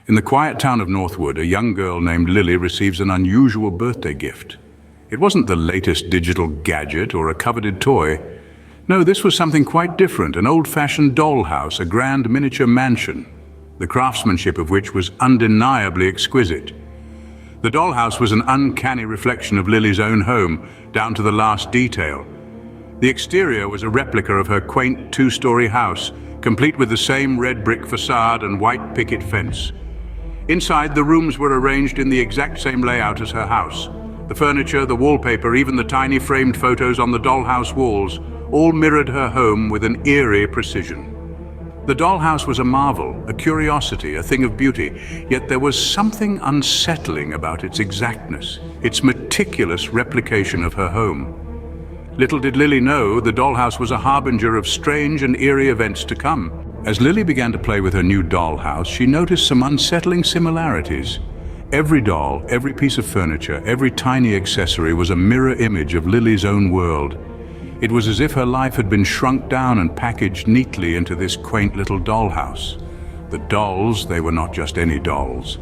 In the quiet town of Northwood, a young girl named Lily receives an unusual birthday gift. It wasn't the latest digital gadget or a coveted toy. No, this was something quite different, an old-fashioned dollhouse, a grand miniature mansion, the craftsmanship of which was undeniably exquisite. The dollhouse was an uncanny reflection of Lily's own home, down to the last detail. The exterior was a replica of her quaint two-story house, complete with the same red brick facade and white picket fence. Inside, the rooms were arranged in the exact same layout as her house. The furniture, the wallpaper, even the tiny framed photos on the dollhouse walls, all mirrored her home with an eerie precision. The dollhouse was a marvel, a curiosity, a thing of beauty, yet there was something unsettling about its exactness, its meticulous replication of her home. Little did Lily know, the dollhouse was a harbinger of strange and eerie events to come. As Lily began to play with her new dollhouse, she noticed some unsettling similarities. Every doll, every piece of furniture, every tiny accessory was a mirror image of Lily's own world. It was as if her life had been shrunk down and packaged neatly into this quaint little dollhouse. The dolls, they were not just any dolls.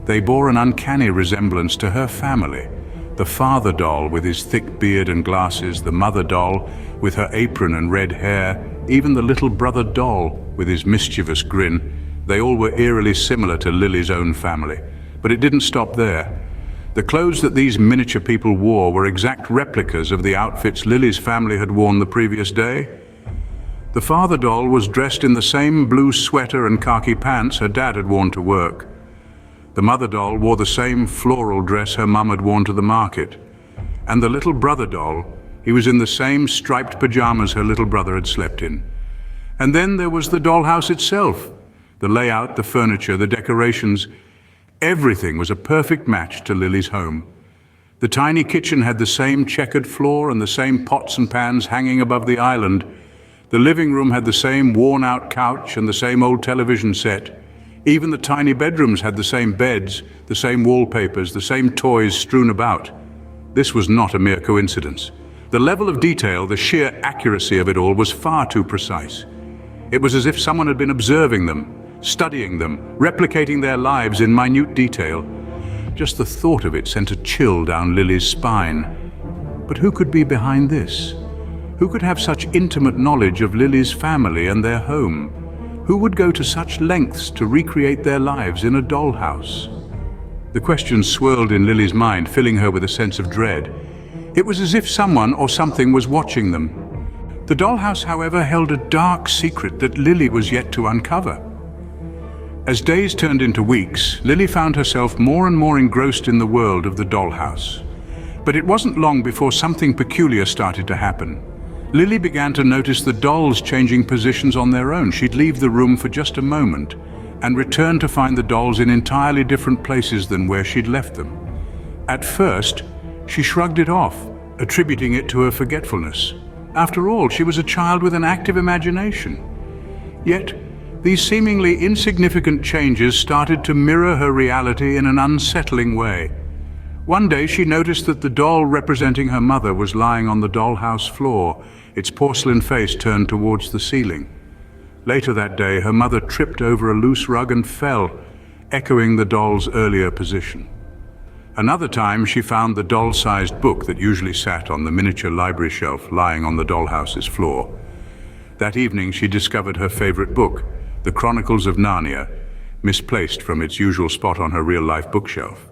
They bore an uncanny resemblance to her family. The father doll with his thick beard and glasses, the mother doll with her apron and red hair, even the little brother doll with his mischievous grin. They all were eerily similar to Lily's own family. But it didn't stop there. The clothes that these miniature people wore were exact replicas of the outfits Lily's family had worn the previous day. The father doll was dressed in the same blue sweater and khaki pants her dad had worn to work. The mother doll wore the same floral dress her mum had worn to the market. And the little brother doll, he was in the same striped pajamas her little brother had slept in. And then there was the dollhouse itself. The layout, the furniture, the decorations, everything was a perfect match to Lily's home. The tiny kitchen had the same checkered floor and the same pots and pans hanging above the island. The living room had the same worn-out couch and the same old television set. Even the tiny bedrooms had the same beds, the same wallpapers, the same toys strewn about. This was not a mere coincidence. The level of detail, the sheer accuracy of it all was far too precise. It was as if someone had been observing them, studying them, replicating their lives in minute detail. Just the thought of it sent a chill down Lily's spine. But who could be behind this? Who could have such intimate knowledge of Lily's family and their home? Who would go to such lengths to recreate their lives in a dollhouse? The questions swirled in Lily's mind, filling her with a sense of dread. It was as if someone or something was watching them. The dollhouse, however, held a dark secret that Lily was yet to uncover. As days turned into weeks, Lily found herself more and more engrossed in the world of the dollhouse. But it wasn't long before something peculiar started to happen. Lily began to notice the dolls changing positions on their own. She'd leave the room for just a moment and return to find the dolls in entirely different places than where she'd left them. At first, she shrugged it off, attributing it to her forgetfulness. After all, she was a child with an active imagination. Yet, these seemingly insignificant changes started to mirror her reality in an unsettling way. One day she noticed that the doll representing her mother was lying on the dollhouse floor, its porcelain face turned towards the ceiling. Later that day, her mother tripped over a loose rug and fell, echoing the doll's earlier position. Another time, she found the doll-sized book that usually sat on the miniature library shelf lying on the dollhouse's floor. That evening, she discovered her favorite book, The Chronicles of Narnia, misplaced from its usual spot on her real-life bookshelf.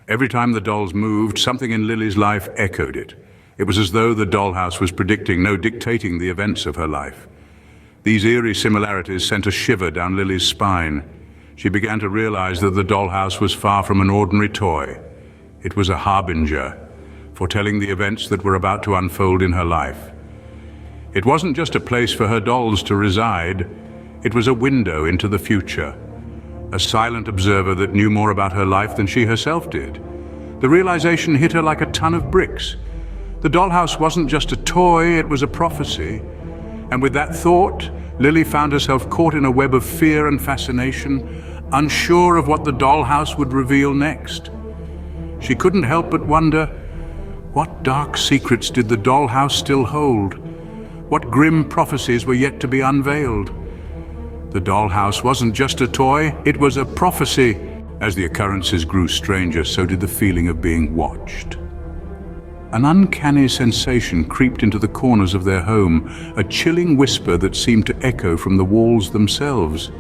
Every time the dolls moved, something in Lily's life echoed it. It was as though the dollhouse was predicting, no, dictating the events of her life. These eerie similarities sent a shiver down Lily's spine. She began to realize that the dollhouse was far from an ordinary toy. It was a harbinger, foretelling the events that were about to unfold in her life. It wasn't just a place for her dolls to reside. It was a window into the future, a silent observer that knew more about her life than she herself did. The realization hit her like a ton of bricks. The dollhouse wasn't just a toy, it was a prophecy. And with that thought, Lily found herself caught in a web of fear and fascination, unsure of what the dollhouse would reveal next. She couldn't help but wonder, what dark secrets did the dollhouse still hold? What grim prophecies were yet to be unveiled? The dollhouse wasn't just a toy, it was a prophecy. As the occurrences grew stranger, so did the feeling of being watched. An uncanny sensation creeped into the corners of their home, a chilling whisper that seemed to echo from the walls themselves.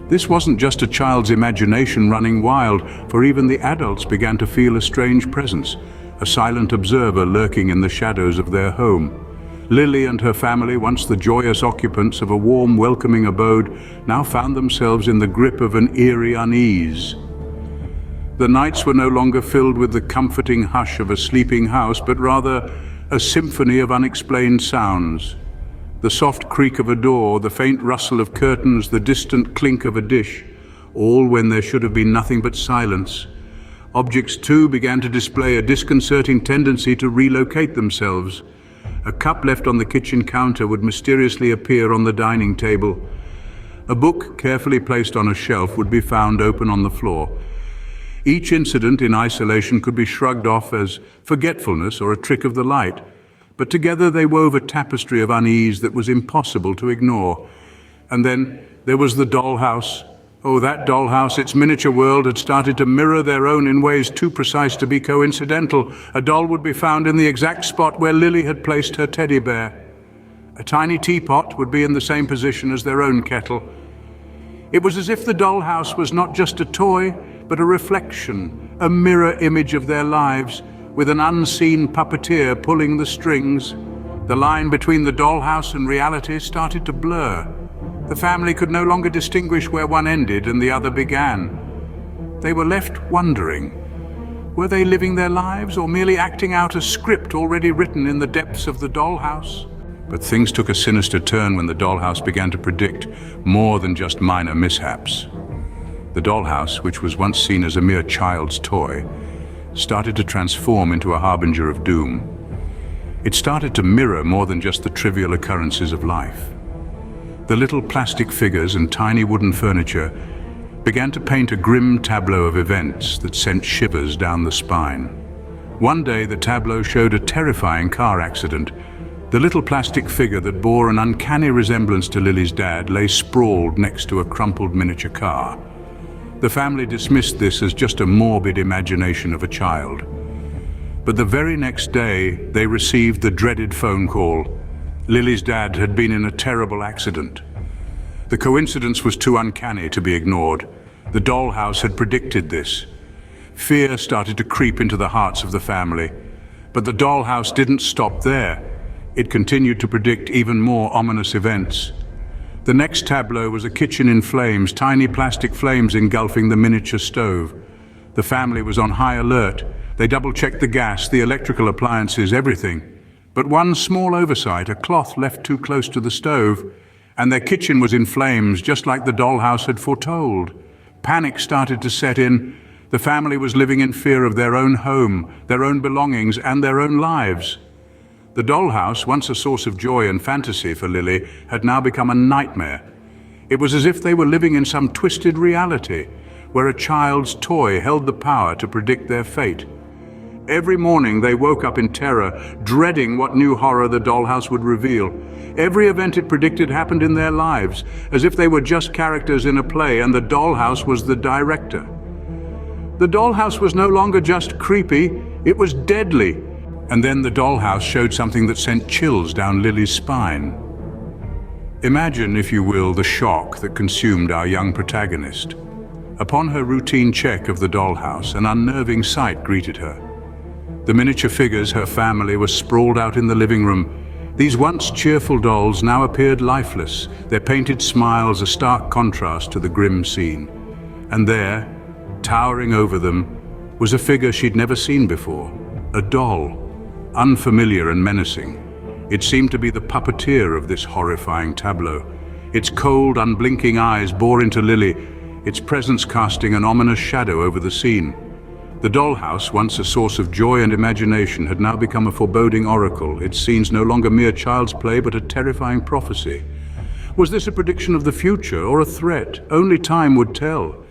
This wasn't just a child's imagination running wild, for even the adults began to feel a strange presence, a silent observer lurking in the shadows of their home. Lily and her family, once the joyous occupants of a warm, welcoming abode, now found themselves in the grip of an eerie unease. The nights were no longer filled with the comforting hush of a sleeping house, but rather a symphony of unexplained sounds. The soft creak of a door, the faint rustle of curtains, the distant clink of a dish, all when there should have been nothing but silence. Objects, too, began to display a disconcerting tendency to relocate themselves. A cup left on the kitchen counter would mysteriously appear on the dining table. A book, carefully placed on a shelf, would be found open on the floor. Each incident in isolation could be shrugged off as forgetfulness or a trick of the light, but together they wove a tapestry of unease that was impossible to ignore. And then there was the dollhouse. Oh, that dollhouse, its miniature world had started to mirror their own in ways too precise to be coincidental. A doll would be found in the exact spot where Lily had placed her teddy bear. A tiny teapot would be in the same position as their own kettle. It was as if the dollhouse was not just a toy, but a reflection, a mirror image of their lives, with an unseen puppeteer pulling the strings. The line between the dollhouse and reality started to blur. The family could no longer distinguish where one ended and the other began. They were left wondering, were they living their lives or merely acting out a script already written in the depths of the dollhouse? But things took a sinister turn when the dollhouse began to predict more than just minor mishaps. The dollhouse, which was once seen as a mere child's toy, started to transform into a harbinger of doom. It started to mirror more than just the trivial occurrences of life. The little plastic figures and tiny wooden furniture began to paint a grim tableau of events that sent shivers down the spine. One day, the tableau showed a terrifying car accident. The little plastic figure that bore an uncanny resemblance to Lily's dad lay sprawled next to a crumpled miniature car. The family dismissed this as just a morbid imagination of a child. But the very next day, they received the dreaded phone call. Lily's dad had been in a terrible accident. The coincidence was too uncanny to be ignored. The dollhouse had predicted this. Fear started to creep into the hearts of the family. But the dollhouse didn't stop there. It continued to predict even more ominous events. The next tableau was a kitchen in flames, tiny plastic flames engulfing the miniature stove. The family was on high alert. They double-checked the gas, the electrical appliances, everything. But one small oversight, a cloth left too close to the stove, and their kitchen was in flames, just like the dollhouse had foretold. Panic started to set in. The family was living in fear of their own home, their own belongings, and their own lives. The dollhouse, once a source of joy and fantasy for Lily, had now become a nightmare. It was as if they were living in some twisted reality, where a child's toy held the power to predict their fate. Every morning they woke up in terror, dreading what new horror the dollhouse would reveal. Every event it predicted happened in their lives, as if they were just characters in a play and the dollhouse was the director. The dollhouse was no longer just creepy, it was deadly. And then the dollhouse showed something that sent chills down Lily's spine. Imagine, if you will, the shock that consumed our young protagonist. Upon her routine check of the dollhouse, an unnerving sight greeted her. The miniature figures, her family, were sprawled out in the living room. These once cheerful dolls now appeared lifeless, their painted smiles a stark contrast to the grim scene. And there, towering over them, was a figure she'd never seen before, a doll. Unfamiliar and menacing. It seemed to be the puppeteer of this horrifying tableau. Its cold, unblinking eyes bore into Lily, its presence casting an ominous shadow over the scene. The dollhouse, once a source of joy and imagination, had now become a foreboding oracle, its scenes no longer mere child's play but a terrifying prophecy. Was this a prediction of the future or a threat? Only time would tell.